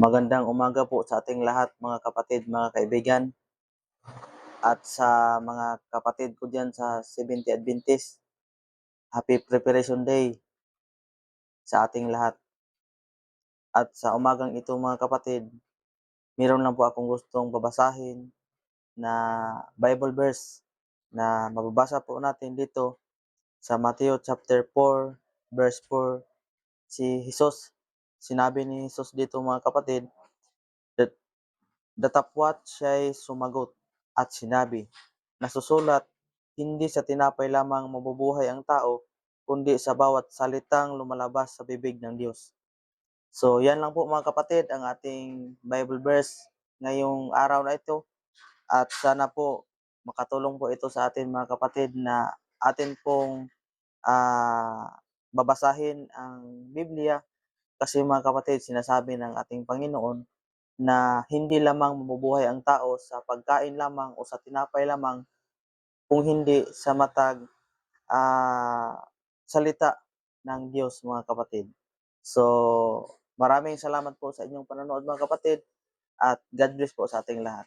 Magandang umaga po sa ating lahat mga kapatid, mga kaibigan, at sa mga kapatid ko diyan sa Seventh-day Adventist. Happy Preparation Day sa ating lahat. At sa umagang ito mga kapatid, meron lang po akong gustong babasahin na Bible verse na mababasa po natin dito sa Matthew chapter 4 verse 4. Si Jesus, sinabi ni Jesus dito mga kapatid, that datapwat siya'y sumagot at sinabi, nasusulat, hindi sa tinapay lamang mabubuhay ang tao, kundi sa bawat salitang lumalabas sa bibig ng Diyos. So, yan lang po mga kapatid ang ating Bible verse ngayong araw na ito. At sana po makatulong po ito sa atin mga kapatid na atin pong babasahin ang Biblia kasi mga kapatid, sinasabi ng ating Panginoon na hindi lamang mabubuhay ang tao sa pagkain lamang o sa tinapay lamang, kung hindi sa matag salita ng Diyos mga kapatid. So, maraming salamat po sa inyong panonood mga kapatid at God bless po sa ating lahat.